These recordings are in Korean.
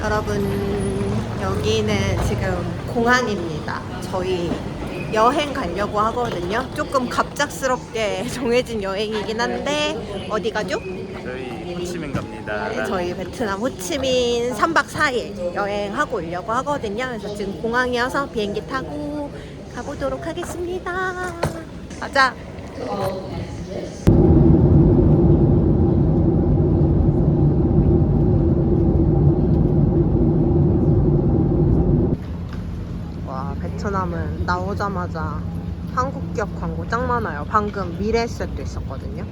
여러분, 여기는 지금 공항입니다. 저희 여행 가려고 하거든요. 조금 갑작스럽게 정해진 여행이긴 한데 어디 가죠? 저희 호치민 갑니다. 네, 저희 베트남 호치민 3박 4일 여행하고 오려고 하거든요. 그래서 지금 공항에 와서 비행기 타고 가보도록 하겠습니다. 가자. 와, 베트남은 나오자마자 한국 기업 광고 짱 많아요. 방금 미래에셋도 있었거든요.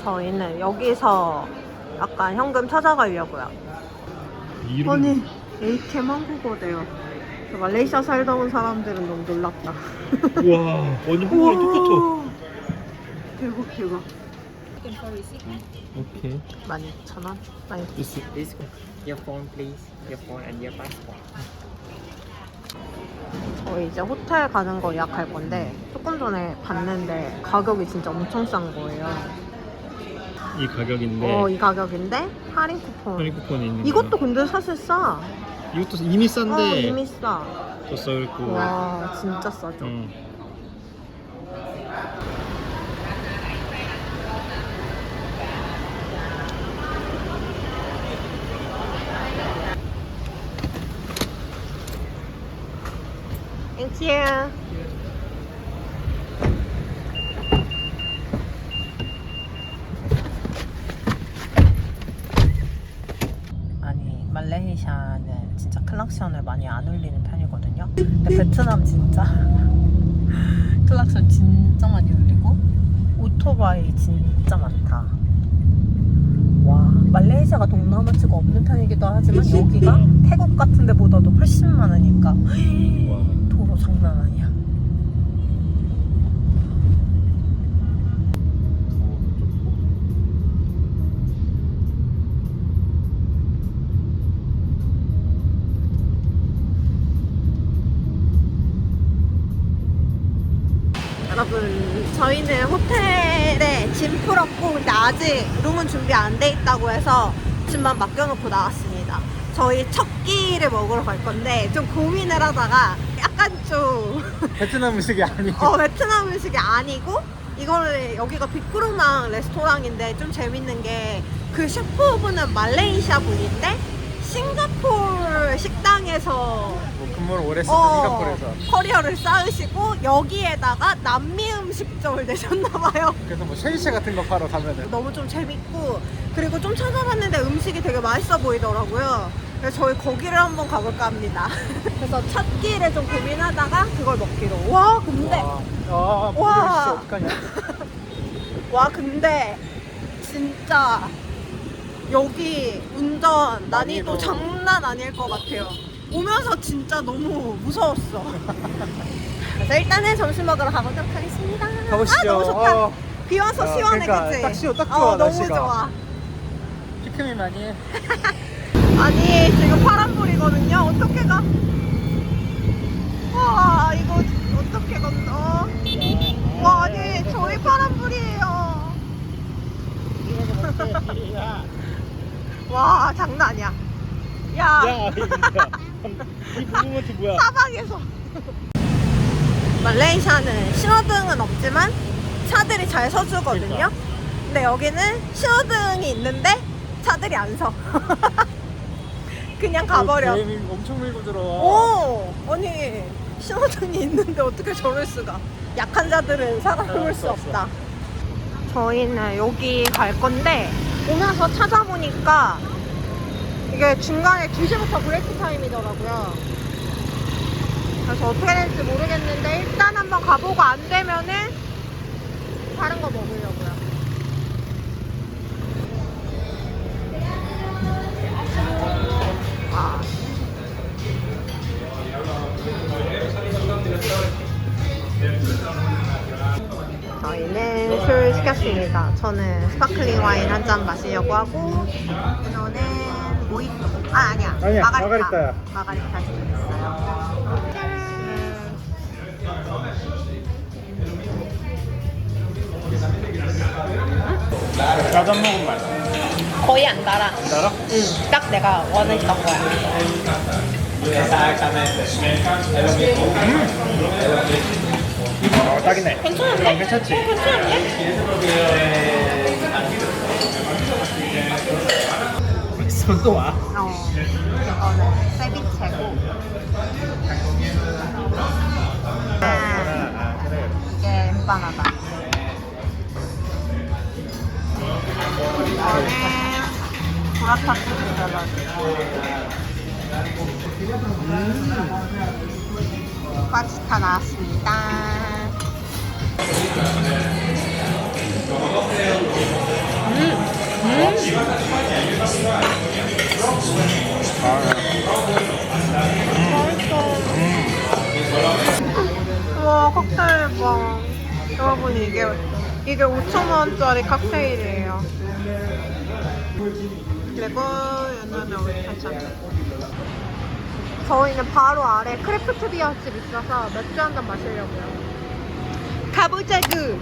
저희는 여기서 약간 현금 찾아가려고요. 아니, ATM 한국어래요. 말레이시아 살다 온 사람들은 너무 놀랍다. 우와, 완전 한국이랑 똑같아. 대박. 오케이. 12,000원? This Your phone, please. Your phone and your passport. 저희 이제 호텔 가는 거 예약할 건데 조금 전에 봤는데 가격이 진짜 엄청 싼 거예요. 이 가격인데 이 가격인데 할인 쿠폰. 할인 쿠폰이 있는 이것도 거야. 근데 사실 싸. 이것도 이미 싼데 이미 싸. 더 써있고. 와, 진짜 싸죠. Thank you. 아니, 말레이시아는 진짜 클락션을 많이 안 울리는 편이거든요. 근데 베트남 진짜 클락션 진짜 많이 울리고 오토바이 진짜 많다. 와, 말레이시아가 동남아치가 없는 편이기도 하지만 여기가 태국 같은 데보다도 훨씬 많으니까 도로 장난 아니야. 여러분, 저희는 호텔에 짐 풀었고 근데 아직 룸은 준비 안 돼 있다고 해서 짐만 맡겨놓고 나왔습니다. 저희 첫 끼를 먹으러 갈 건데 좀 고민을 하다가 약간 좀 베트남 음식이 아니고. 베트남 음식이 아니고 이거를 여기가 비꾸르망 레스토랑인데 좀 재밌는 게 그 셰프분은 말레이시아 분인데 싱가포르 식당에서 근무를 오래 했었던 싱가포르에서. 커리어를 쌓으시고 여기에다가 남미 음식점을 내셨나봐요. 그래서 뭐 쉐이쉐 같은 거 팔러 가면은 너무 좀 재밌고 그리고 좀 찾아봤는데 음식이 되게 맛있어 보이더라고요. 그래서 저희 거기를 한번 가볼까 합니다. 그래서 첫 끼를 좀 고민하다가 그걸 먹기로. 와, 근데 와, 와. 진짜 어떡하냐. 와, 근데 진짜 여기 운전 난이도 장난 아닐 것 같아요. 오면서 진짜 너무 무서웠어. 그래서 일단은 점심 먹으러 가보도록 하겠습니다. 가보시죠. 너무 좋다. 비 와서 시원해, 그러니까 그치? 딱 좋아, 너무 날씨가. 좋아. 피크닉 많이 해. 아니, 지금 파란불이거든요. 어떻게 가? 와, 이거 어떻게 건너? 와, 아니, 저희 파란불이에요. 와, 장난 아니야. 야, 이거 뭐야? 이 무브먼트 뭐야? 사방에서. 말레이시아는 신호등은 없지만 차들이 잘 서주거든요. 그러니까. 근데 여기는 신호등이 있는데 차들이 안 서. 그냥 가버려. 엄청 밀고 들어와. 오, 아니 신호등이 있는데 어떻게 저럴 수가? 약한 자들은 살아남을 수 없다. 저희는 여기 갈 건데 오면서 찾아보니까 이게 중간에 2시부터 브레이크 타임이더라고요. 그래서 어떻게 될지 모르겠는데 일단 한번 가보고 안 되면은 다른 거 먹으려고요. 아. 저희는 술 시켰습니다. 저는 스파클링 와인 한 잔 마시려고 하고 저는 모히또. 아니야. 아니야, 마가리타. 마가리타야. 마가리타 시켰어요. 짠. 짜장 먹으면 맛있어. 거의 안 달아. 알아? 응, 딱 내가 원했던 거야. 딱이네. 괜찮은데? 괜찮지? 있으면 또 와. 이거는 세비체고. 그래. 이게 엠파나다. 이거는 브라타 치즈 샐러드. 파스타 나왔습니다. 우와, 칵테일 봐. 여러분, 이게 5,000원짜리 칵테일이에요. 그리고 연년에 우리 괜찮네. 저희는 바로 아래 크래프트 비어집 있어서 맥주 한잔 마시려고요. 가보자구!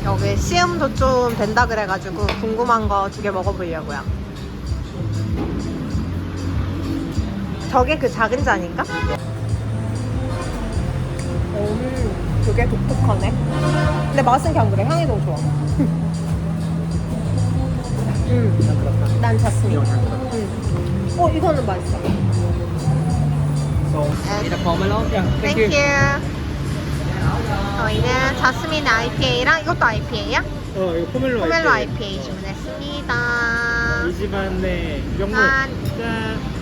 여기 시음도 좀 된다 그래가지고 궁금한 거 2개 먹어보려고요. 저게 그 작은 잔인가? 되게 독특하네. 근데 맛은 그냥 그래. 향이 너무 좋아. 난 자스민. 이거는 맛있어. Need a pomelo? Yeah, 땡큐. 저희는 자스민 IPA랑 이것도 IPA야? 이거 포멜로 포멜로 IPA 주문했습니다. 이 집안의 명물. 짠. 짠.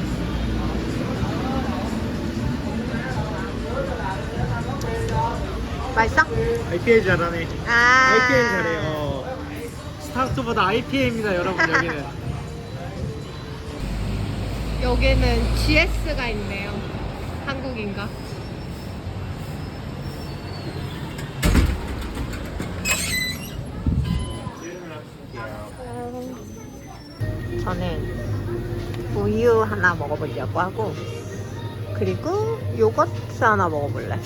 맛있어? IPA 잘하네. 아. IPA 잘해요. 스타우트보다 IPA입니다, 여러분 여기는. 여기는 GS가 있네요. 한국인가? 저는 우유 하나 먹어보려고 하고, 그리고 요거트 하나 먹어볼래.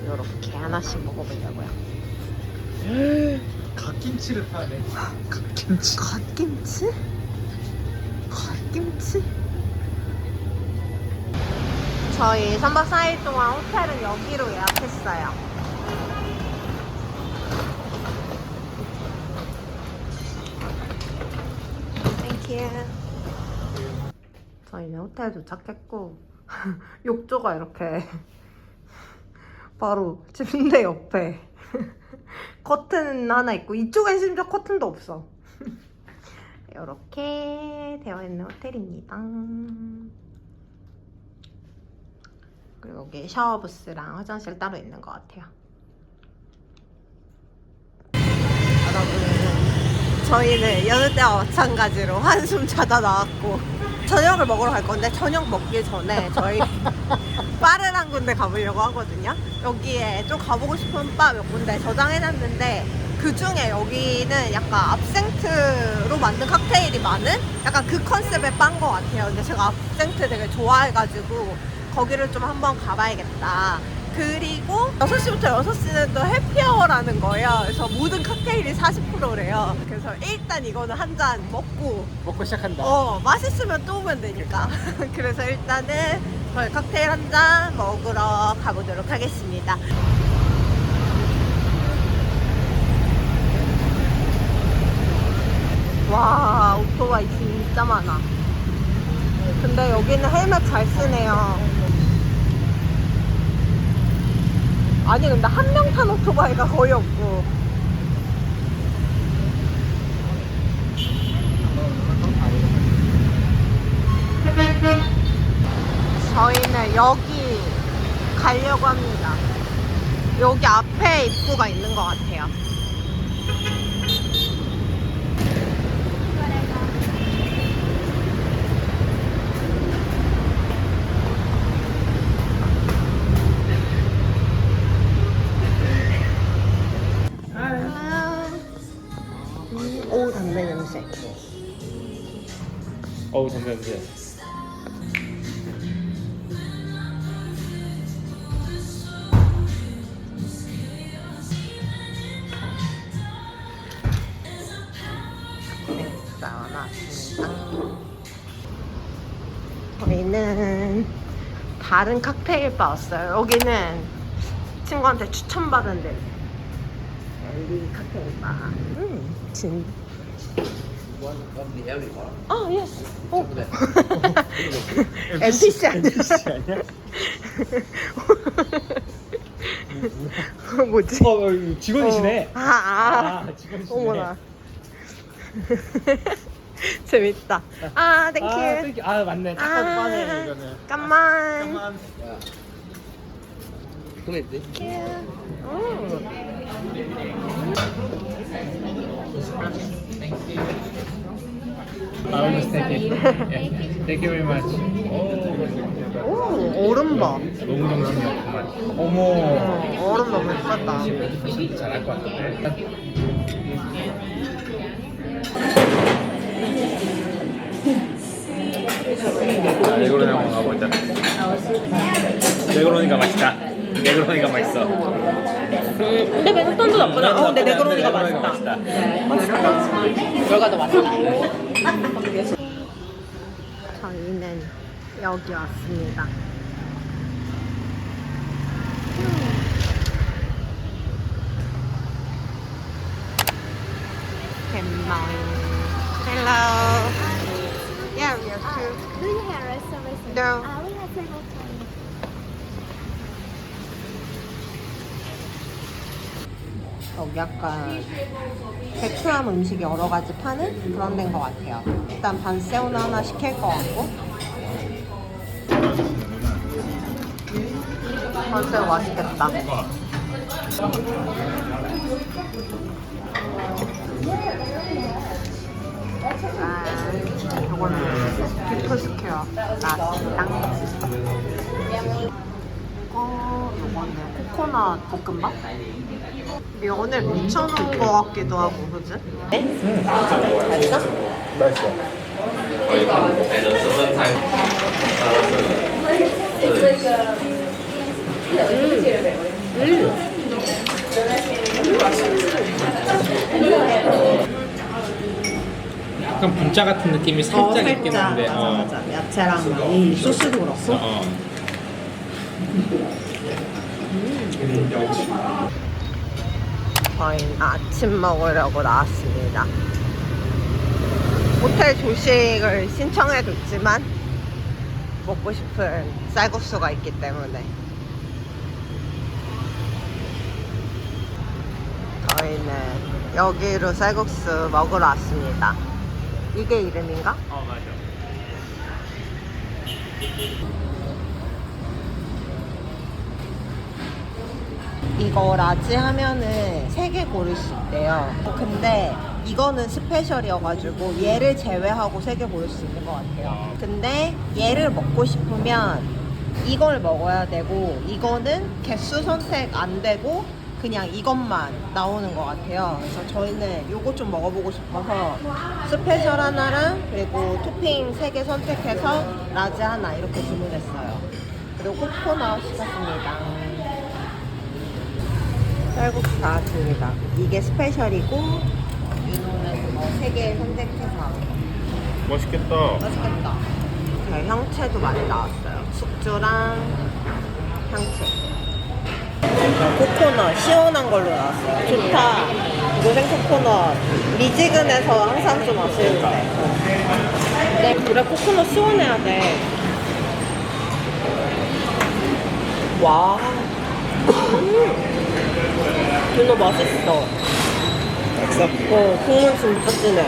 요렇게 하나씩 먹어보려고요. 갓김치를 파네. 갓김치? 갓김치? 저희 3박 4일 동안 호텔은 여기로 예약했어요. 땡큐. 저희는 호텔 도착했고 욕조가 이렇게 바로 침대 옆에 커튼 하나 있고 이쪽엔 심지어 커튼도 없어. 이렇게 되어 있는 호텔입니다. 그리고 여기 샤워 부스랑 화장실 따로 있는 것 같아요. 여러분, 저희는 여느 때와 마찬가지로 한숨 자다 나왔고 저녁을 먹으러 갈 건데 저녁 먹기 전에 저희 바를 한 군데 가보려고 하거든요. 여기에 좀 가보고 싶은 바 몇 군데 저장해놨는데 그 중에 여기는 약간 압생트로 만든 칵테일이 많은 약간 그 컨셉의 바인 것 같아요. 근데 제가 압생트 되게 좋아해가지고 거기를 좀 한번 가봐야겠다. 그리고 6시부터 6시는 또 해피아워라는 거예요. 그래서 모든 칵테일이 40%래요. 그래서 일단 이거는 한 잔 먹고 시작한다. 맛있으면 또 오면 되니까. 그래서 일단은 저희 칵테일 한 잔 먹으러 가보도록 하겠습니다. 와, 오토바이 진짜 많아. 근데 여기는 헬멧 잘 쓰네요. 아니 근데 한 명 탄 오토바이가 거의 없고. 저희는 여기 가려고 합니다. 여기 앞에 입구가 있는 것 같아요. 오, 담배 냄새. 어우, 담배 냄새. 나왔습니다. 저희는 다른 칵테일 바 왔어요. 여기는 친구한테 추천받은 데. 엘리 칵테일 바. 진. 아, 예스. 오. NPC 아니야? 뭐지? 직원이시네. 직원이시네. 어머나. 재밌다. 아, 땡큐. 아, 맞네. 딱 봐도 빠네, 이거는. 깜만. I will just take it. Yeah. Thank you very much. 오, 얼음 봐. 너무 정신이었구만. 어머. 얼음 너무 예쁘다. 잘할 것 같은데. 네그로니 한번 가보자. 네그로니가 맛있다. 네그로니가 맛있어. 근데 맨스턴도 나쁘지 않아. 근데 네그로니가 맛있다. 결과도 맛있다. 저희는 여기 왔습니다. Hello. Yeah, we have two. Do you have reservation? No. We have several times. 여기 약간 베트남 음식 여러 가지 파는 그런 데인 것 같아요. 일단 반새우는 하나 시킬 것 같고. 반새우 맛있겠다. 이거는 비프스퀘어 나왔습니다. 요거는 코코넛 볶음밥? 면을 묻혀놓은 것 같기도 하고, 그지? 네? 맛있어? 맛있어. 약간 분짜 같은 느낌이 살짝 있긴 한데. 맞아. 야채랑 이 소스도 그렇고. 저희는 아침 먹으려고 나왔습니다. 호텔 조식을 신청해뒀지만 먹고 싶은 쌀국수가 있기 때문에 저희는 여기로 쌀국수 먹으러 왔습니다. 이게 이름인가? 맞아. 이거 라지 하면은 3개 고를 수 있대요. 근데 이거는 스페셜이어가지고 얘를 제외하고 3개 고를 수 있는 것 같아요. 근데 얘를 먹고 싶으면 이걸 먹어야 되고 이거는 개수 선택 안 되고 그냥 이것만 나오는 것 같아요. 그래서 저희는 요거 좀 먹어보고 싶어서 스페셜 하나랑 그리고 토핑 3개 선택해서 라지 하나 이렇게 주문했어요. 그리고 코코넛 시켰습니다. 쌀국수 나왔습니다. 이게 스페셜이고 이거는 3개 선택해서 맛있겠다. 맛있겠다. 네, 향채도 많이 나왔어요. 숙주랑 향채. 코코넛 시원한 걸로 나왔어요. 좋다. 고생 코코넛 미지근해서 항상 좀 아쉬운데. 네, 그래 코코넛 시원해야 돼. 와. 윤호 맛있어. 맛있어? 국물 진짜 진해.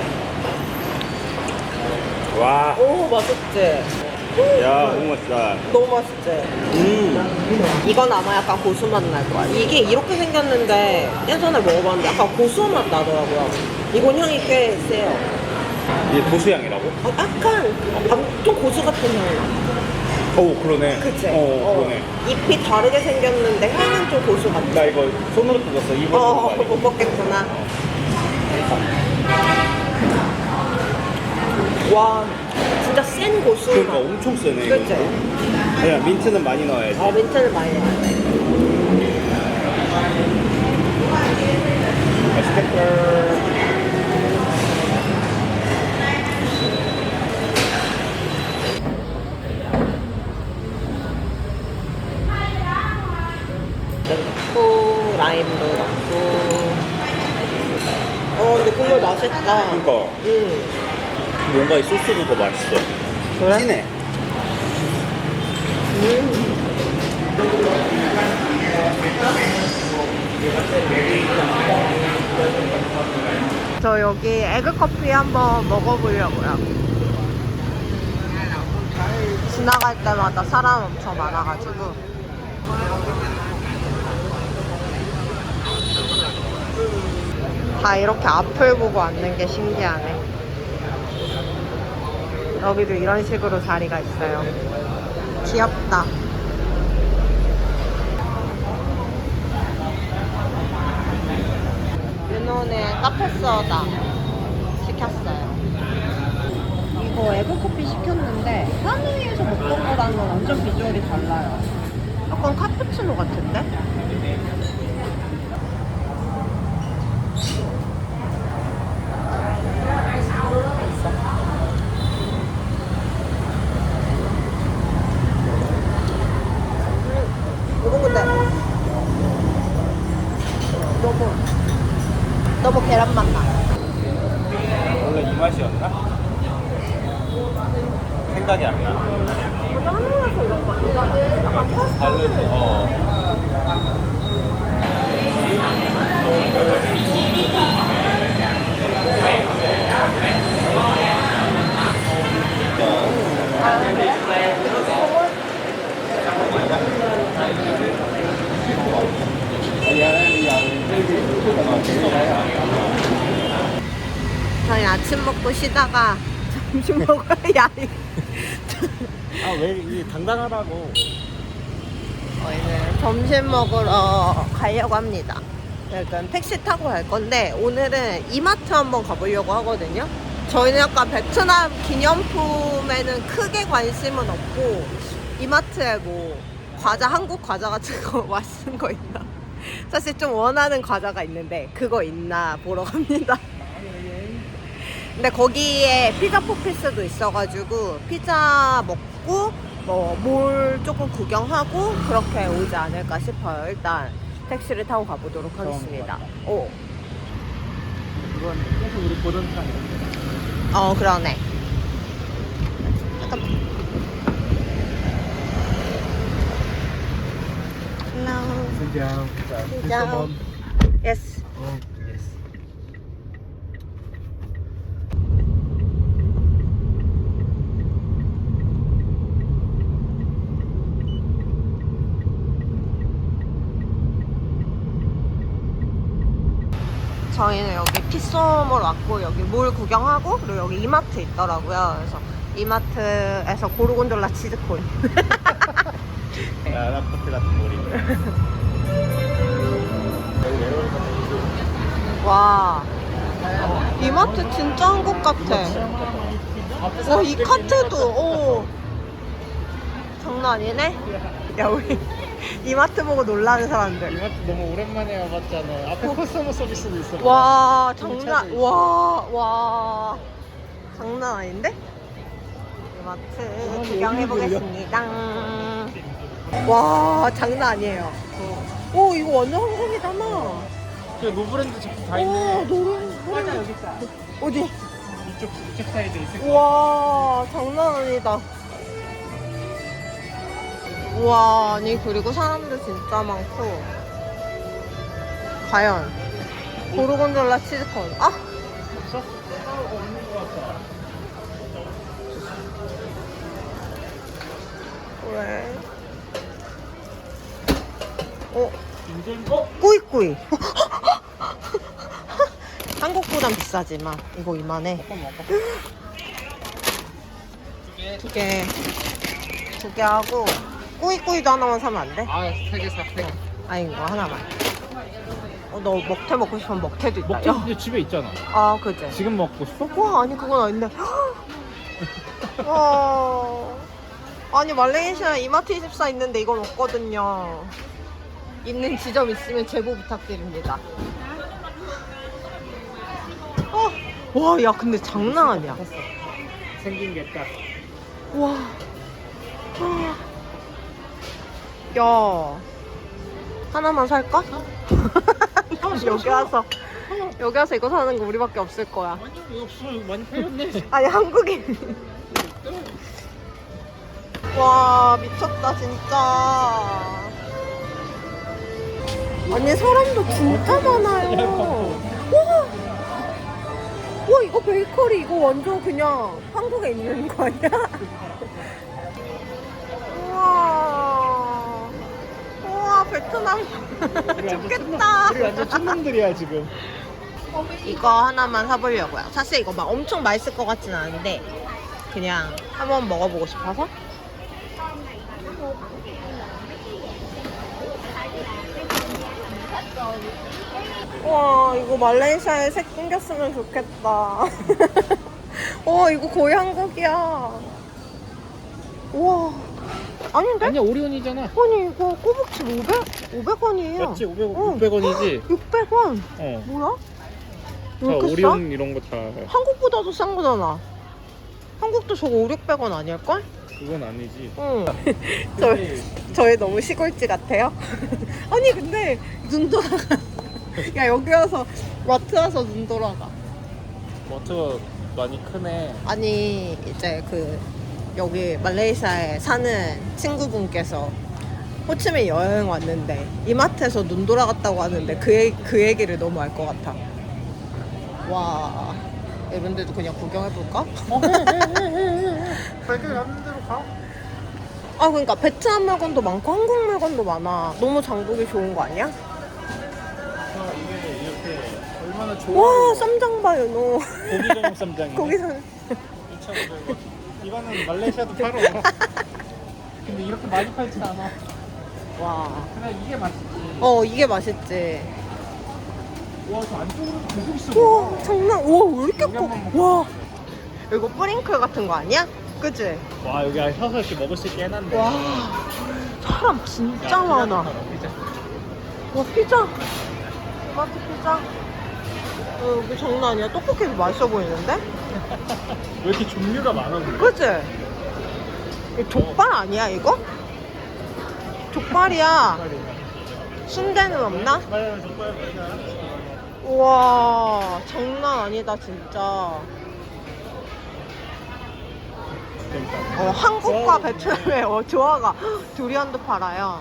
와. 오, 맛있지? 야, 너무 맛있다. 너무 맛있지? 이건 아마 약간 고수맛 날 거야. 이게 이렇게 생겼는데 예전에 먹어봤는데 약간 고수맛 나더라고요. 이건 향이 꽤 세요. 이게 고수향이라고? 약간 좀 고수 같은 향이 나. 오, 그러네. 그치? 그러네. 잎이 다르게 생겼는데 향은 좀 고수 같아. 나 이거 손으로 뜯었어. 이거 못 먹겠구나. 와, 진짜 센 고수. 그러니까 엄청 세네. 이거. 그치? 그냥 민트는 많이 넣어야지. 민트를 많이 넣어야 돼. 맛있겠다. 국물 맛있다. 그러니까 뭔가 이 소스도 더 맛있어. 그래? 진해. 저 여기 에그커피 한번 먹어보려고요. 지나갈 때마다 사람 엄청 많아가지고. 다 이렇게 앞을 보고 앉는 게 신기하네. 여기도 이런 식으로 자리가 있어요. 귀엽다. 윤호는 카페소다 시켰어요. 이거 에그커피 시켰는데 하노이에서 먹던 거랑은 완전 비주얼이 달라요. 약간 카푸치노 같은데? 이거 근데 너무 계란 맛 나. 원래 이 맛이었나? 생각이 안 나. 하늘에서 이런 거 약간 파스타. 다르지. 저희 아침 먹고 쉬다가 점심 먹어야 돼. 아왜 이 당당하다고. 저희는 점심 먹으러 가려고 합니다. 약간 택시 타고 갈 건데 오늘은 이마트 한번 가보려고 하거든요. 저희는 약간 베트남 기념품에는 크게 관심은 없고 이마트에 뭐 과자, 한국 과자 같은 거 맛있는 거 있나? 사실 좀 원하는 과자가 있는데 그거 있나 보러 갑니다. 근데 거기에 피자 포피스도 있어가지고 피자 먹고 뭐 몰 조금 구경하고 그렇게 오지 않을까 싶어요. 일단 택시를 타고 가보도록 하겠습니다. 오. 이건 계속 우리 보던 편이야. 그러네. Hello. 진짜. 진짜. Yes. 예스. 저희는 여기 피소몰 왔고 여기 몰 구경하고 그리고 여기 이마트 있더라고요. 그래서 이마트에서 고르곤졸라 치즈콘. 야, 라포트 같은 머리. 와, 이마트 진짜 한국 같아. 이 카트도 장난 아니네. 야, 우리 이마트 보고 놀라는 사람들. 이마트 너무 오랜만에 와봤잖아. 앞에 커스터머 서비스도 있어. 와, 와, 장난 아닌데? 이마트 구경해보겠습니다. 와, 장난 아니에요. 오, 이거 완전 한국이잖아. 그 노브랜드 제품 다 오, 있네. 노래 여기 있다. 어디? 이쪽 사이드에 있을 거야. 와, 장난 아니다. 우와, 아니 그리고 사람도 진짜 많고. 과연 고르곤졸라 치즈콘. 아, 없어? 없는 거 같아. 그래. 인증? 꾸이꾸이. 한국보단 비싸지만 이거 이만해. 두 개 하고 꾸이꾸이도 하나만 사면 안 돼? 아, 3개 사. 3개. 아니 이거 하나만. 너 먹태 먹고 싶으면 먹태도 있다. 먹자. 근데 집에 있잖아. 아, 그치. 지금 먹고 싶어? 와, 아니 그건 아닌데. 와, 아니 말레이시아 이마트 24 있는데 이건 없거든요. 있는 지점 있으면 제보 부탁드립니다. 와, 야 근데 장난 아니야. 생긴 게 딱. 와. 야. 하나만 살까? 여기 와서 여기 와서 이거 사는 거 우리밖에 없을 거야. 아니 왜 없어? 이거 많이 팔렸네. 아니 한국인. 와 미쳤다 진짜. 아니 사람도 진짜 많아요. 와 이거 베이커리 이거 완전 그냥 한국에 있는 거 아니야? 우와. 우와 베트남. 좋겠다. 우리 완전 촌놈들이야 지금. 이거 하나만 사보려고요. 사실 이거 막 엄청 맛있을 것 같진 않은데 그냥 한번 먹어보고 싶어서. 와 이거 말레이시아에 생겼으면 좋겠다. 이거 거의 한국이야. 우와 아닌데? 아니야 오리온이잖아. 아니 이거 꼬북치 500원이에요. 맞지? 600원이지? 600원. 어. 뭐야? 왜 다 이렇게 싸? 오리온 이런 거 다. 한국보다도 싼 거잖아. 한국도 저거 500~600원 아닐걸? 그건 아니지. 응. 저희 너무 시골지 같아요? 아니 근데 눈 돌아가. 야 여기 와서 마트 와서 눈 돌아가. 마트가 많이 크네. 아니 이제 그 여기 말레이시아에 사는 친구분께서 호치민 여행 왔는데 이마트에서 눈 돌아갔다고 하는데 그 얘기를 너무 알 것 같아. 와 이분들도 그냥 구경해볼까? 자기 가는 대로 가. 아 그러니까 베트남 물건도 많고 한국 물건도 많아. 너무 장보기 좋은 거 아니야? 이게 이렇게 얼마나 좋아. 와 쌈장 봐요 너. 고기전 쌈장이네. 거기서 2,500원. 이거는 말레이시아도 팔어. 근데 이렇게 많이 팔진 않아. 와. 그냥 이게 맛있지. 이게 맛있지. 와, 저 안쪽으로 계속 있어. 와 장난. 와왜 이렇게 여기 커? 한번 와 이거 뿌링클 같은 거 아니야? 그치? 와, 여기 서서 이렇게 먹을 수 있게 해놨네. 와 사람 진짜 야, 많아. 피자. 와 피자. 마트 피자. 여기 장난 아니야. 떡볶이도 맛있어 보이는데? 왜 이렇게 종류가 많아 보여? 그치? 이거 족발 아니야 이거? 족발이야. 순대는 없나? 맞아, 족발 맞아. 우와 장난 아니다 진짜. 그러니까. 한국과 베트남의 조화가. 두리안도 팔아요.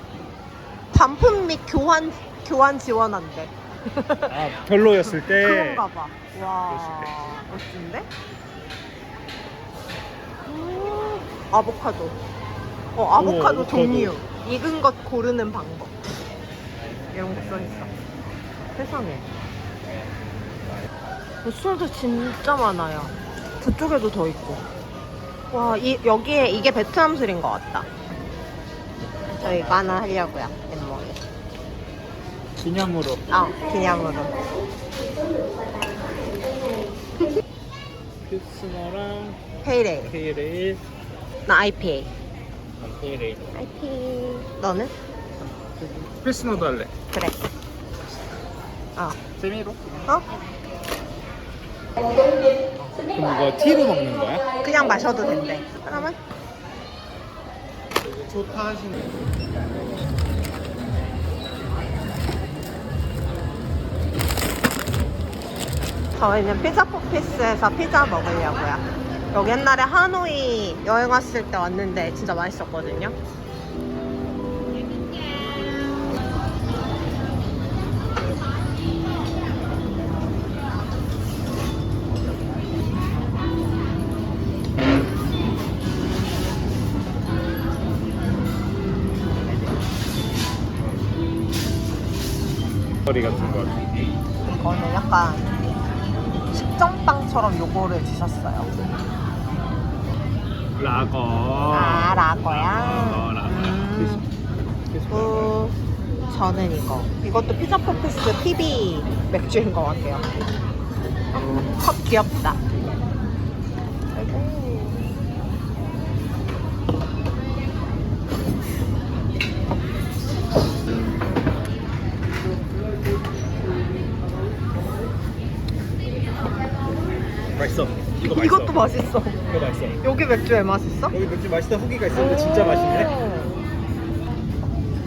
반품 및 교환 지원한대. 아, 별로였을 때. 그런가 봐. 와 그랬을 때. 멋진데? 아보카도. 아보카도 아보카도. 종류. 익은 것 고르는 방법. 이런 거 써있어. 세상에. 술도 진짜 많아요. 저쪽에도 더 있고. 와, 여기에 이게 베트남 술인 것 같다. 저 이거 하나 하려고요. 잇몸이. 기념으로. 기념으로. 필스너랑 페이레일. 페이레일. 나 IPA. 페이레일. IPA. 너는? 필스너도 할래. 그래. 재미로? 어? 그럼 이거 티로 먹는 거야? 그냥 마셔도 된대. 하나만? 좋다 하시네. 저희는 피자 포피스에서 피자 먹으려고요. 여기 옛날에 하노이 여행 왔을 때 왔는데 진짜 맛있었거든요. 거리 같은 거. 이거는 약간 식전빵처럼 요거를 주셨어요. 라거. 라거야. 저는 이것도 피자 포피스 PB 맥주인 것 같아요. 컵 귀엽다. 맛있어. 이거 맛있어. 이것도 맛있어. 이거 맛있어. 여기 맥주 왜 맛있어? 여기 맥주 맛있다 후기가 있었는데 진짜 맛있네.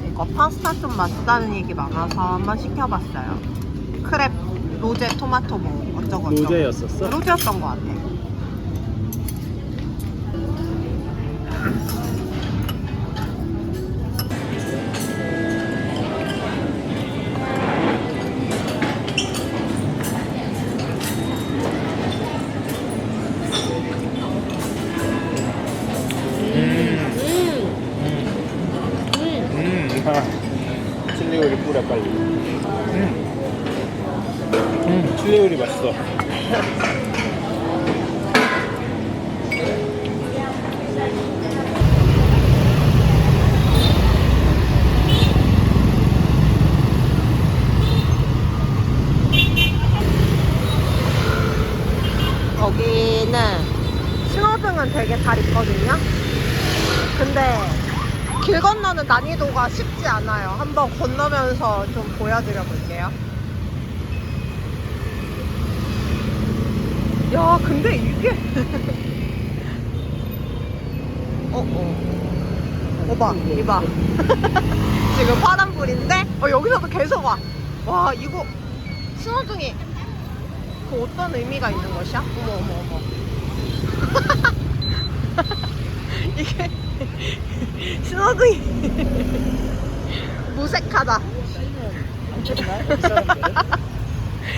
이거 파스타 좀 맛있다는 얘기 많아서 한번 시켜봤어요. 크랩 로제 토마토 뭐 어쩌고 저쩌고. 로제였었어? 로제였던 것 같아. 칠리 오일 뿌려 빨리. 칠리 오일이 맛있어. 여기는 신호등은 되게 잘 있거든요. 근데 길 건너는 난이도가 쉽지 않아요. 한번 건너면서 좀 보여드려 볼게요. 야, 근데 이게 오빠, 이봐. 지금 파란불인데 여기서도 계속 와. 와, 이거 신호등이 그 어떤 의미가 있는 것이야? 어머. 이게 신호등이 무색하다.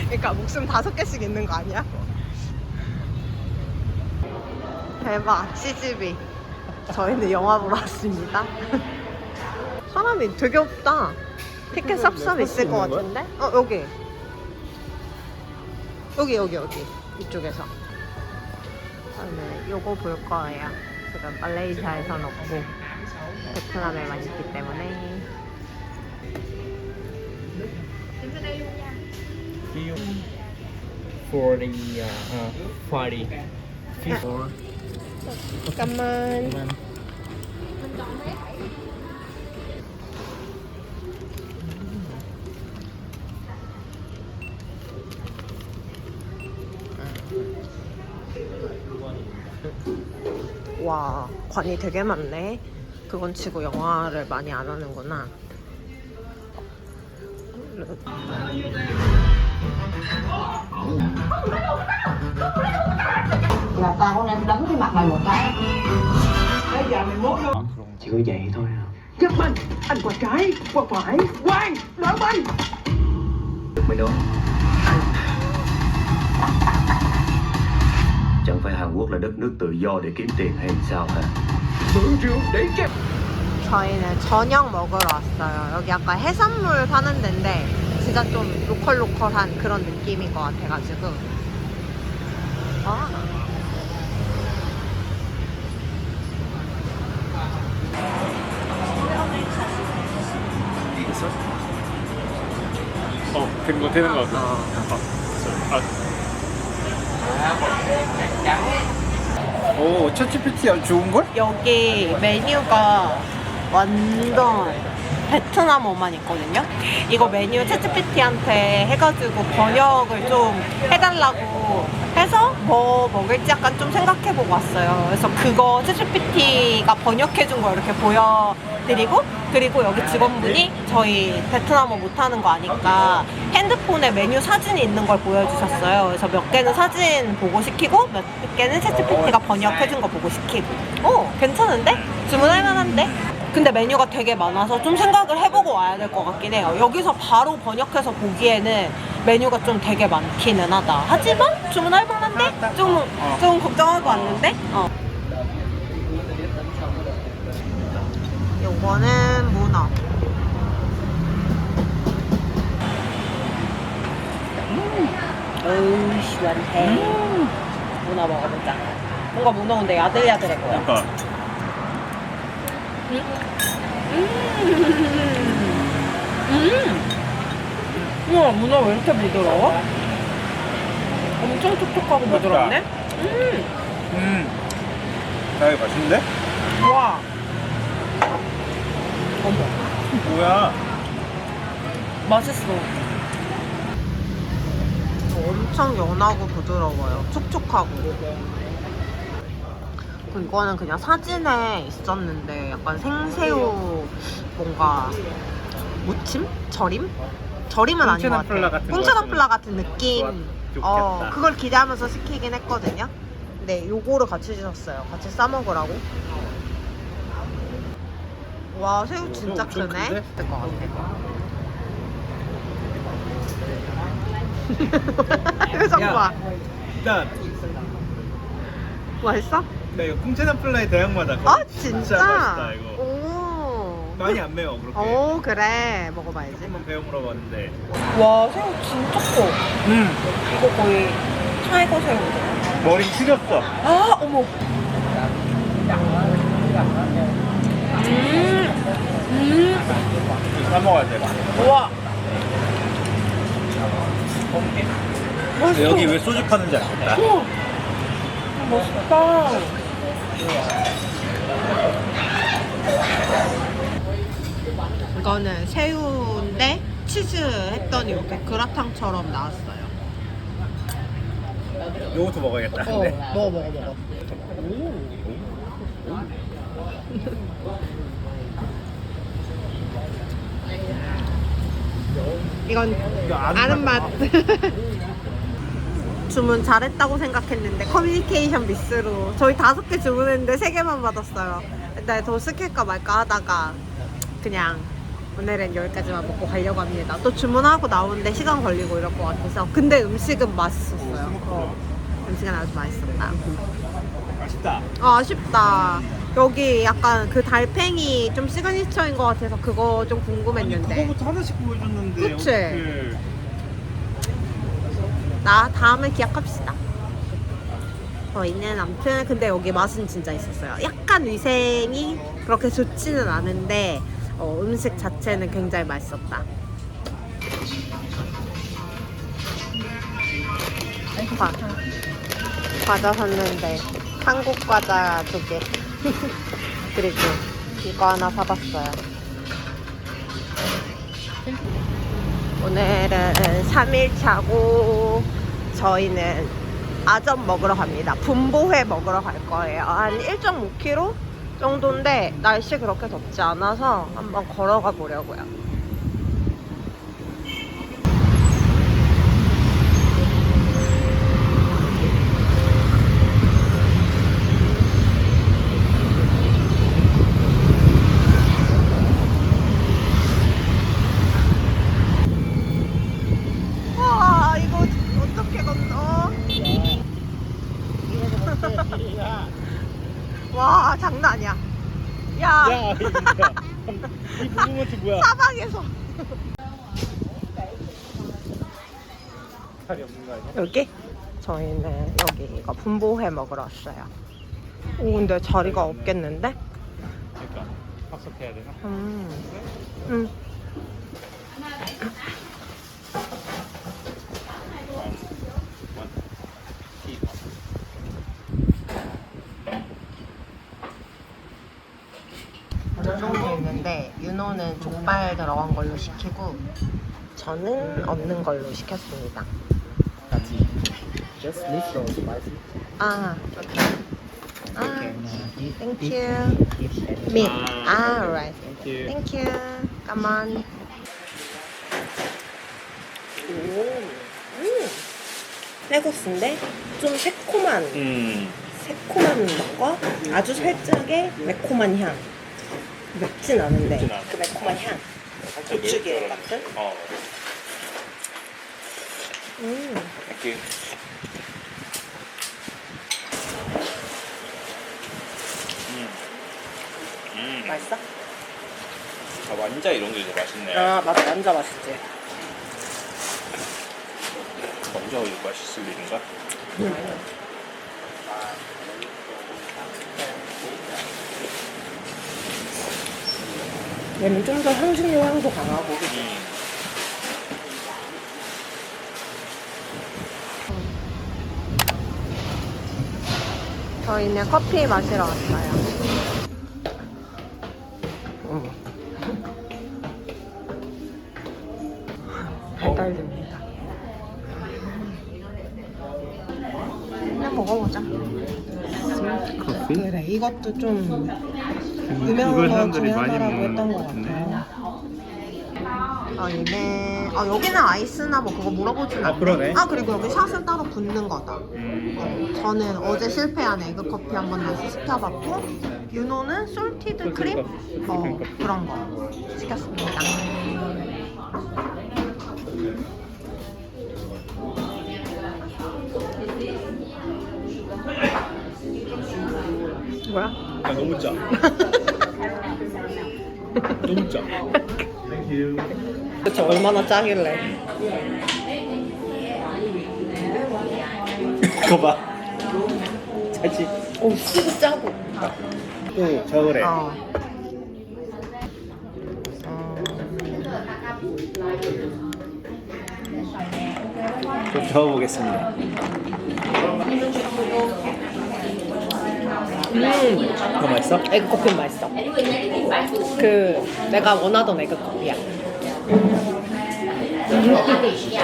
그러니까 목숨 5개씩 있는 거 아니야? 대박, CGV. 저희는 영화 보러 왔습니다. 사람이 되게 없다. 티켓 쌉쌉 있을 것 같은데? 여기 이쪽에서 저는 요거 볼 거예요. 지금 말레이시아에선 없고 베트남에만 있기 때문에. For the party. 잠깐만. 와, 관이 되게 많네. 그건 치고 영화를 많이 안 하는구나. Là tao con em đấm cái mặt mày một cái. Chỉ có vậy thôi à. Giật mình, anh qua trái, qua phải, Quang, đỡ mình. Mày đúng. Chẳng phải Hàn Quốc là đất nước tự do để kiếm tiền hay sao hả? Mượn rượu để kẹp. 저희는 저녁 먹으러 왔어요. 여기 약간 해산물 파는 데인데 진짜 좀 로컬한 그런 느낌인 것 같아가지고. 되는 거 같아. 오, 챗GPT 좋은 걸? 여기 메뉴가 완전 베트남어만 있거든요. 이거 메뉴 챗GPT한테 해가지고 번역을 좀 해달라고 해서 뭐 먹을지 약간 좀 생각해보고 왔어요. 그래서 그거 챗GPT가 번역해준 거 이렇게 보여드리고, 그리고 여기 직원분이 저희 베트남어 못하는 거 아니까 핸드폰에 메뉴 사진이 있는 걸 보여주셨어요. 그래서 몇 개는 사진 보고 시키고 몇 개는 챗GPT가 번역해준 거 보고 시키고. 괜찮은데? 주문할 만한데? 근데 메뉴가 되게 많아서 좀 생각을 해보고 와야 될 것 같긴 해요. 여기서 바로 번역해서 보기에는 메뉴가 좀 되게 많기는 하다. 하지만 주문할 만한데? 좀 걱정하고 왔는데? 요거는 문어. 어우, 시원해. 문어 먹어보자. 뭔가 문어 근데 야들야들해 보여. 그러니까. 우와, 문어 왜 이렇게 부드러워? 엄청 촉촉하고 부드럽네? 되게 맛있는데? 와. 어머, 뭐야? 맛있어. 엄청 연하고 부드러워요. 촉촉하고. 이거는 그냥 사진에 있었는데 약간 생새우 뭔가 무침? 절임? 절임은 아닌 것 꽁치나플라 같아. 같은 꽁치나플라 같은 느낌. 좋겠다. 그걸 기대하면서 시키긴 했거든요. 네, 요거를 같이 주셨어요. 같이 싸 먹으라고. 와, 새우 진짜 엄청 크네. 큰데? 될 것 같아. 표정 봐. 일단 맛있어? 나 이거 꽁치나플라의 대형마다 아, 진짜? 맛있다 이거. 오. 많이 안 매워 그렇게. 오, 그래. 먹어봐야지. 한번 배워 물어봤는데. 와, 새우 진짜 커. 이거 거의 타이거 새우죠. 머리 숙였어. 아, 어머. 싸 먹어야 돼. 우와. 맛있어. 여기 왜 소주 파는지 알겠다. 멋있다. 이거는 새우인데 치즈 했더니 이렇게 그라탕처럼 나왔어요. 요것도 먹어야겠다. 근데. 먹어. 이건 아는 맛. 주문 잘했다고 생각했는데 커뮤니케이션 미스로 저희 5개 주문했는데 3개만 받았어요. 근데 더 시킬까 말까 하다가 그냥 오늘은 여기까지만 먹고 가려고 합니다. 또 주문하고 나오는데 시간 걸리고 이럴 것 같아서. 근데 음식은 맛있었어요. 음식은 아주 맛있었다. 맛있다. 아쉽다. 여기 약간 그 달팽이 좀 시그니처인 것 같아서 그거 좀 궁금했는데. 그거부터 하나씩 보여줬는데. 그치? 어떡해. 나 다음에 기약합시다. 저희는 아무튼 근데 여기 맛은 진짜 있었어요. 약간 위생이 그렇게 좋지는 않은데 음식 자체는 굉장히 맛있었다. 과자 샀는데 한국 과자 2개 그리고 이거 하나 사봤어요. 오늘은 3일차고 저희는 아점 먹으러 갑니다. 분보회 먹으러 갈 거예요. 한 1.5km 정도인데 날씨 그렇게 덥지 않아서 한번 걸어가 보려고요. 와, 이거 어떻게 건너? 와, 장난 아니야. 야, 야, 이거 뭐야? 이 부분은 뭐야? 사방에서. 살이 없는 거 아니야? 여기? 저희는 여기가 분보회 먹으러 왔어요. 오, 근데 자리가 없겠는데? 그러니까 합석해야 되나? 응. 두 종류 있는데 윤호는 족발 들어간 걸로 시키고 저는 없는 걸로 시켰습니다. Just little spicy. 아, thank you. Meat. Right. Thank you. Come on. 쌀국수인데 좀 새콤한 맛과 아주 살짝의 매콤한 향. 맵진 않은데 맵진 않아. 그 매콤한 향. 고추기름 같은. 이렇게 맛있어? 완자 이런 게 이제 맛있네. 아, 맞아. 완자 맛있지. 완자가 이거 맛있을 일인가? 얘는 좀 더 향신료 향도 강하고. 저희는 커피 마시러 왔어요. 배달됩니다. 그냥 먹어보자. 커피? 그래, 이것도 좀 이걸 유명한 거 사람들이 많이 중요하다라고 먹는 했던 것 것 같은데. 같아요. 아니네. 아 여기는 아이스나 뭐 그거 물어보진 않네. 그러네. 아 그리고 여기 샷을 따로 붓는 거다. 저는 어제 실패한 에그 커피 한 번 다시 시켜봤고 윤호는 솔티드 크림? 그런 거 시켰습니다. 뭐야? 야, 너무 짜. 너무 짜. 그쵸, 얼마나 짜길래. 이거 봐. 짜지. 오, 진짜 짜고. 또 저으래. 좀 저어보겠습니다. 이거 맛있어? 에그 커피 맛있어. 그 내가 원하던 에그 커피야.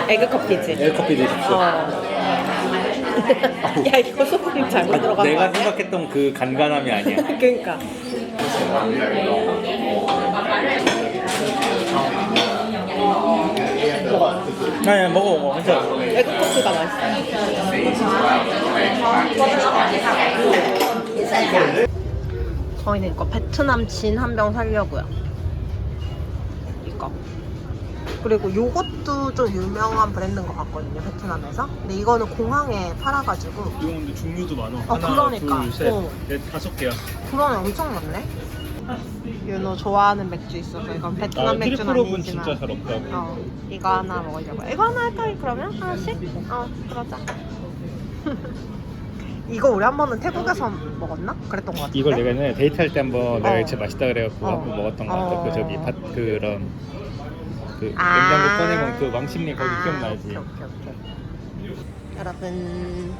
에그 커피지. 에그 커피 드십시오. 야 이거 소금 잘못 들어간 거 내가 아니야? 생각했던 그 간간함이 아니야. 그러니까. 아니야, 먹어. 괜찮아. 에그 커피가 맛있어. 저희는 이거 베트남 진 한 병 사려고요. 이거. 그리고 요것도 좀 유명한 브랜드인 것 같거든요, 베트남에서. 근데 이거는 공항에 팔아가지고. 이거 근데 종류도 많아. 그러니까. 둘, 셋, 어. 넷, 5개야. 그러네, 엄청 많네. 윤호 좋아하는 맥주 있어서 이건 베트남 맥주는 트리플업은 아니지만. 진짜 잘 없다고. 이거 하나 먹으려고. 이거 하나 할까 그러면? 하나씩? 그러자. 이거 우리 한 번은 태국에서 먹었나? 그랬던 것 같은데. 이걸 내가 데이트할 때 한번 내가 어. 진짜 맛있다 그래갖고 한번 먹었던 것 같아. 그 저기 그런 그 아. 냉장고 꺼내면 그 왕십리 거기 기억나지? 오케이. 여러분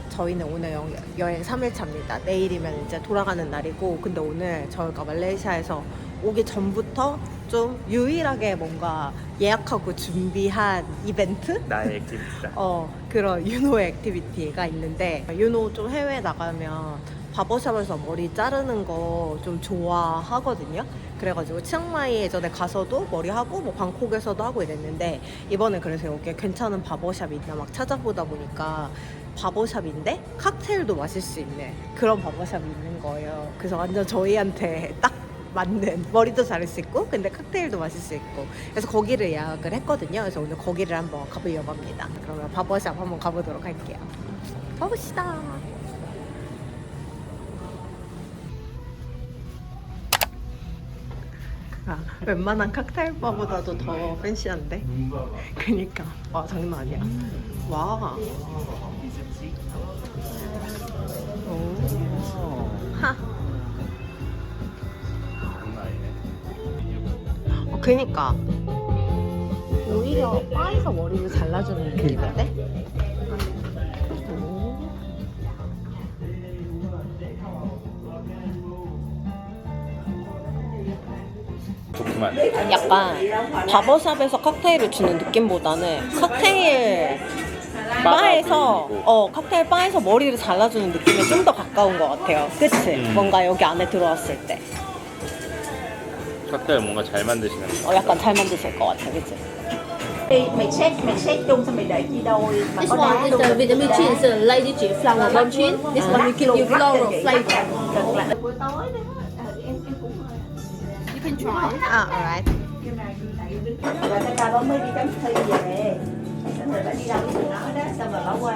저희는 오늘 여행 3일차입니다. 내일이면 이제 돌아가는 날이고, 근데 오늘 저희가 말레이시아에서 오기 전부터 좀 유일하게 뭔가 예약하고 준비한 이벤트? 나의 액티비티다. 그런 윤호의 액티비티가 있는데, 윤호 좀 해외 나가면 바버샵에서 머리 자르는 거 좀 좋아하거든요. 그래가지고 치앙마이 예전에 가서도 머리하고 뭐 방콕에서도 하고 이랬는데, 이번에 그래서 여기에 괜찮은 바버샵이 있나 막 찾아보다 보니까 바버샵인데 칵테일도 마실 수 있는 그런 바버샵이 있는 거예요. 그래서 완전 저희한테 딱 맞는, 머리도 자를 수 있고 근데 칵테일도 마실 수 있고, 그래서 거기를 예약을 했거든요. 그래서 오늘 거기를 한번 가보려고 합니다. 그러면 바버샵 한번 가보도록 할게요. 가봅시다. 웬만한 칵테일 바보다도 더 팬시한데? 그니까. 와, 장난 아니야. 와. 오. 하. 그니까. 오히려 바에서 머리를 잘라주는 느낌인데? 좋구만. 약간 바버샵에서 칵테일을 주는 느낌보다는 칵테일 바에서 칵테일 바에서 머리를 잘라주는 느낌에 좀 더 가까운 것 같아요. 그치? 뭔가 여기 안에 들어왔을 때 칵테일 뭔가 잘 만드시는 거. 약간 잘 만드실 것 같아. 그치? mày xét chung xong mày để chia đôi mà This có one đá is luôn. the Vietnamese chin, it's a lady G flower bomb chin. This one we give you floral flavor. Buổi tối đó em cũng You can try. alright. rồi cái ta mới đi chấm thi về, xong rồi bà đi đâu với nó đó, xong rồi bà qua,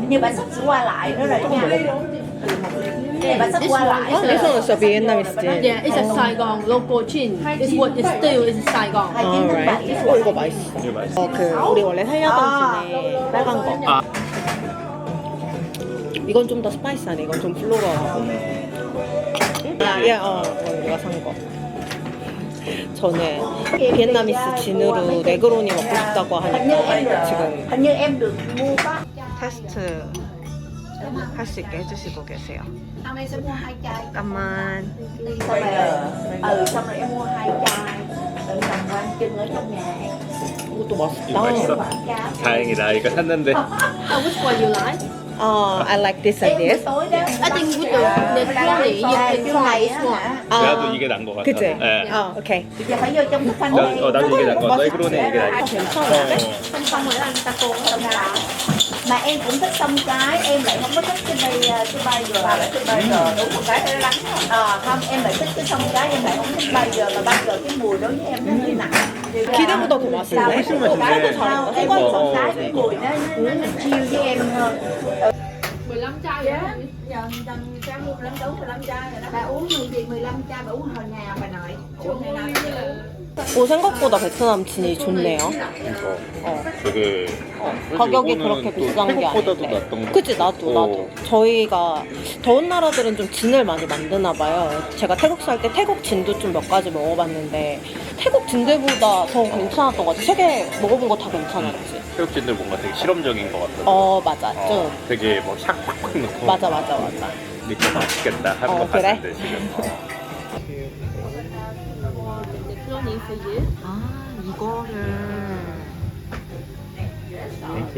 như bà sắp sửa qua lại nữa rồi nha. Nè, bà sắp This qua one lại is rồi. This one is a Vietnamese style. Yeah, it's a Saigon local chin. This one is still is Saigon. alright. 이거 맛있어. 이거 맛있어. 우리 원래 살려던 진에 빨간 거. 이건 좀 더 스파이시하네. 이건 좀 플로럴하고. 우리가 산 거. 저는 비엔나미스 진으로 네그로니 먹고 싶다고 하니까 지금 Hình như em được mua có. 테스트 할 수 있게 해주시고 계세요. Hôm nay sẽ mua 2 chai. 잠깐만. Xong rồi, xong rồi em mua 2 chai. Rồi xong rồi ăn chưng ở trong nhà. 이것도 이거 맛있어? 맛있다. 다행이다. 이거 샀는데. Oh, which one you like? I like this and this. tối đó I think with the Negroni, you can try this one. 나도 이게 난 거 같아. 그치? 네. 오케이. giờ phải vô trong thức ăn đây 나도 이게 난 거 같아. 네그로니 이게 난 거. 괜찮은데? không xong rồi anh ta cô xong ra mà em cũng thích xong cái em lại không có thích cái bay giờ đúng một cái hơi lắng không em lại thích cái xong cái em lại không thích bay giờ mà bay giờ cái mùi đối với em nó hơi nặng 기대보다 더 맛있네. 훨씬 맛있네. 나도 잘했다. em có xong cái cái mùi nó chill với em hơn 15 chai giờ trang mua 15 đấu 15 chai rồi đó bà uống gì 15 chai bà uống hồi nào bà nội uống ngày nào 오, 생각보다 베트남 진이 좋네요. 되게 가격이 이거는 그렇게 또 비싼 게 태국보다도 아닌데. 낫던 거. 그치, 나도. 저희가 더운 나라들은 좀 진을 많이 만드나 봐요. 제가 태국 살 때 태국 진도 좀 몇 가지 먹어봤는데 태국 진들보다 더 괜찮았던 것 같아. 세 개 먹어본 거 다 괜찮았지. 태국진들 뭔가 되게 실험적인 거 같아. 맞아. 좀. 되게 뭐 샥팍팍 넣고. 맞아. 느낌 맛있겠다 하는 거 그래? 같은데 지금. Negroni for you. 아, 이거를. 땡큐.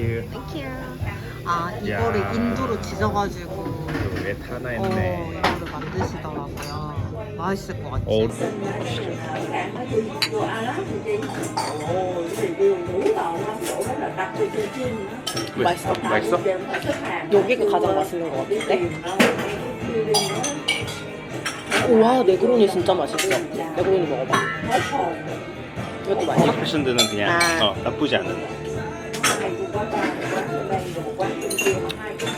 아, 이거를 야. 인두로 지져가지고. 왜 타나 했네. 이거를 만드시더라고요. 맛있을 것 같지? 맛있어. 맛있어? 여기가 가장 맛있는 것 같은데? 우와, 네그로니 진짜 맛있어. 네그로니 먹어봐. 이것도 맛있어. 패션들은 그냥 나쁘지 않은.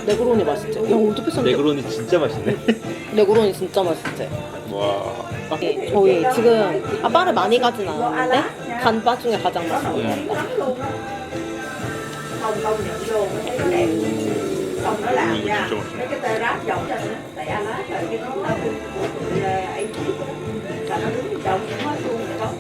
네그로니 맛있지? 야, 어떻게 샀냐? 네그로니 진짜 맛있네. 네그로니 진짜 맛있지? 와. 저희 지금 바를 많이 가진 않았는데 간바 중에 가장 맛있는 것 같다. xong nó làm 이거 ra 진짜 맛있네. cái tê ráp dầu cho nó tẻ lá rồi cái nó ấy là nó đứng dầu cũng hết luôn rồi đó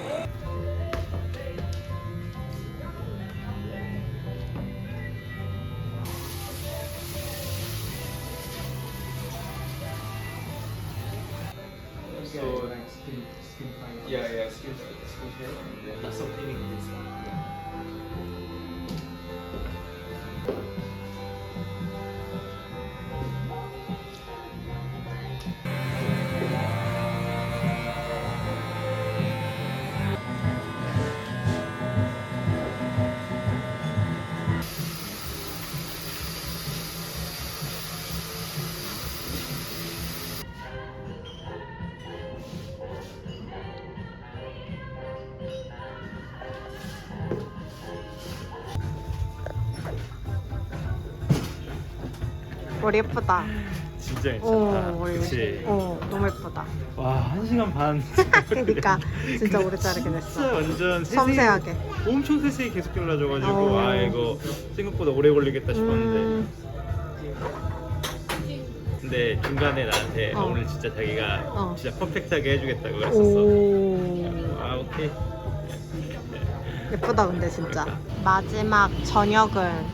머리 예쁘다. 진짜 머리. 그치. 너무 예쁘다. 와, 1시간 반. 그러니까 진짜 오래 자르긴 진짜 했어. 완전 섬세하게. 엄청 세세히 계속 잘라줘가지고 이거 생각보다 오래 걸리겠다 싶었는데 근데 중간에 나한테 오늘 진짜 자기가 진짜 퍼펙트하게 해주겠다고 그랬었어. 오케이. 예쁘다 근데 진짜. 마지막 저녁은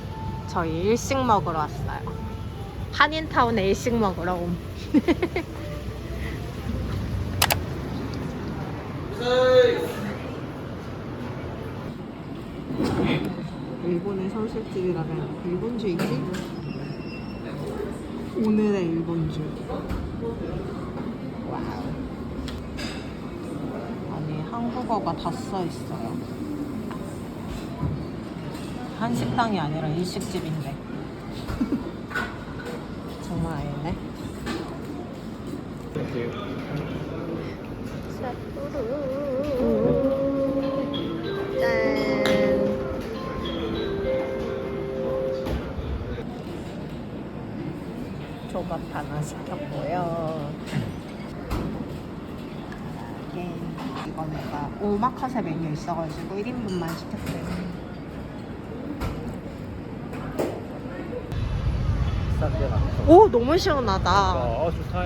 저희 일식 먹으러 왔어요. 한인타운에 일식 먹으러 옴. 일본의 선술집이라면 일본주의지? 오늘의 일본주. 와우. 아니 한국어가 다 써 있어요. 한식당이 아니라 일식집인데. 정말 아니네. 조밥 하나 시켰고요. 이거 내가 오마카세 메뉴 있어가지고 1인분만 시켰어요. 오, 너무 시원하다. 좋다.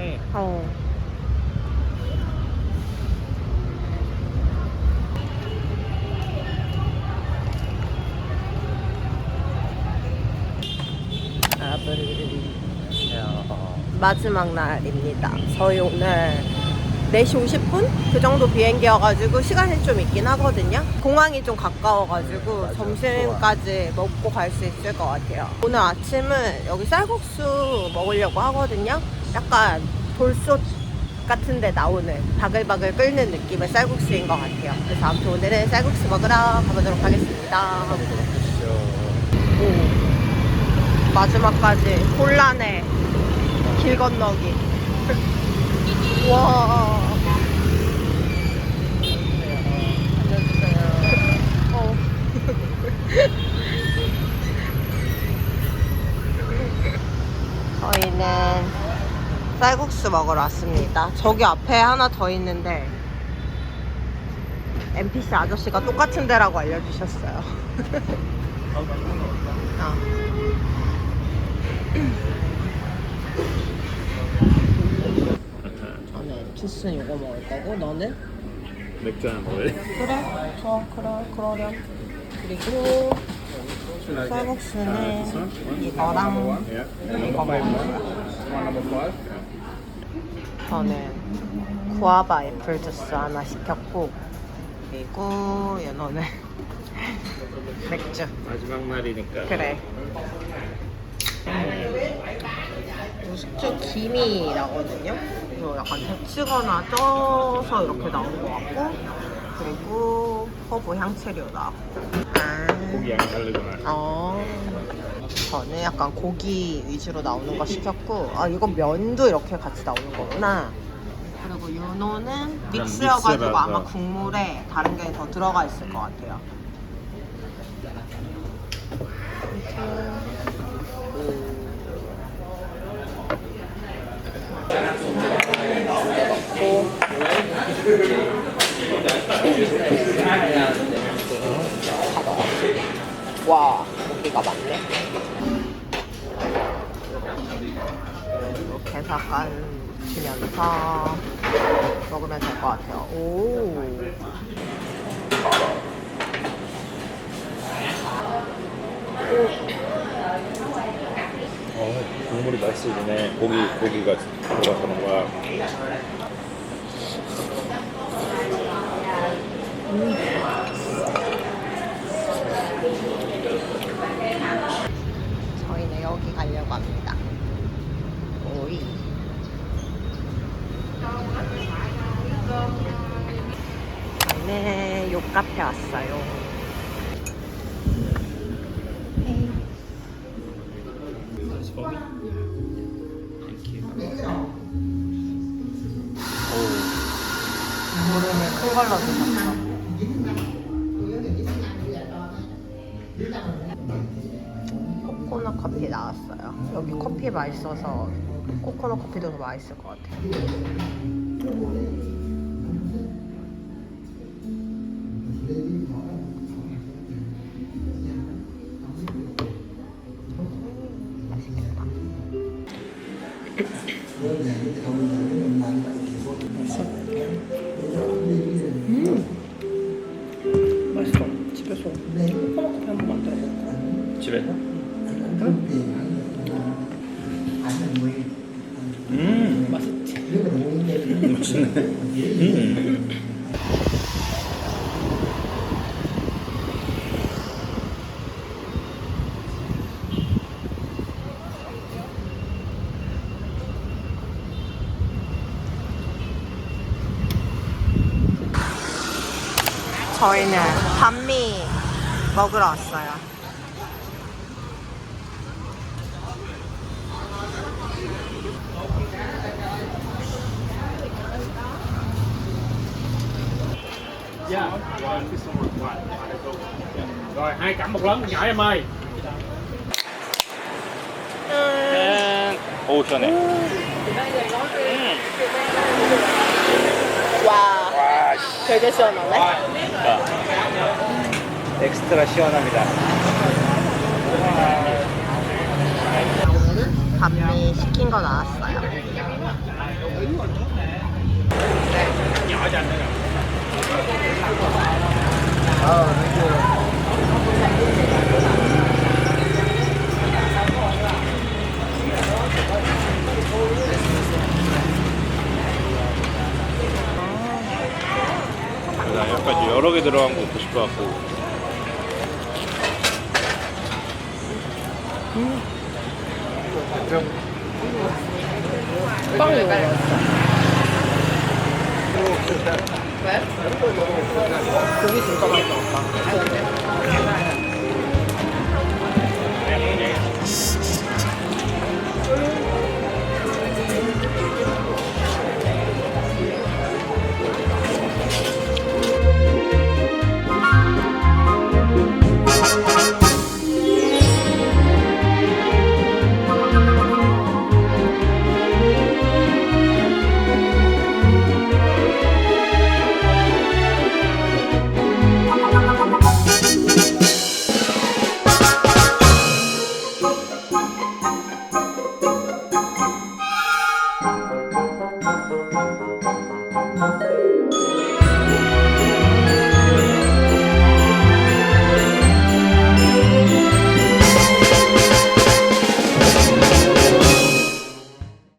마지막 날입니다. 저희 오늘 4시 50분? 그 정도 비행기여가지고 시간이 좀 있긴 하거든요. 공항이 좀 가까워가지고 점심까지 먹고 갈 수 있을 것 같아요. 오늘 아침은 여기 쌀국수 먹으려고 하거든요. 약간 돌솥 같은 데 나오는 바글바글 끓는 느낌의 쌀국수인 것 같아요. 그래서 아무튼 오늘은 쌀국수 먹으러 가보도록 하겠습니다. 오, 마지막까지 혼란의 길 건너기. 와. 알려주세요. 저희는 쌀국수 먹으러 왔습니다. 저기 앞에 하나 더 있는데 NPC 아저씨가 똑같은 데라고 알려주셨어요. 저는 주스는 이거 먹을 거고 너는? 맥주 하나 먹을래? 그래, 좋아, 그러렴. 그리고 쌀국수는 이거랑 이거 먹을 거야. 저는 구아바 애플 주스 하나 시켰고, 그리고 얘너는 맥주. 마지막 날이니까. 그래. 무스트 김이 나거든요. 이거 약간 데치거나 쪄서 이렇게 나온 것 같고, 그리고 허브 향채료 나왔고. 고기 양이 다르구나. 저는 약간 고기 위주로 나오는 거 시켰고, 이건 면도 이렇게 같이 나오는 거구나. 그리고 윤호는 믹스여가지고 믹스라서. 아마 국물에 다른 게 더 들어가 있을 것 같아요. 와, 고기가 많네. 이렇게 해서 약간 주면서 먹으면 될 것 같아요. 오. 국물이 맛있어지네. 고기가 들어가는 거야. 저희는 여기 가려고 합니다. 오이. 저희는 요 카페 왔어요. 큰 걸로 주셨어. 코코넛 커피 나왔어요. 여기 커피 맛있어서 코코넛 커피도 더 맛있을 것 같아요. 맛있겠다. 맛있어. 집에서 코코넛 커피 한번 만들어 볼까? 집에서? 맛있지? 맛있네. 저희는 반미 먹으러 왔어요. Rồi 2 cẩm một lớn nhỏ em ơi. 오 시원해. 와, 되게 시원하네. 엑스트라 시원합니다. 반미 시킨 거 나왔어요. Nhỏ cho anh nữa. 여러 개 들어간 거 먹고 싶어갖고. 빵이 너무 맛있어. 고기 진짜 맛있어.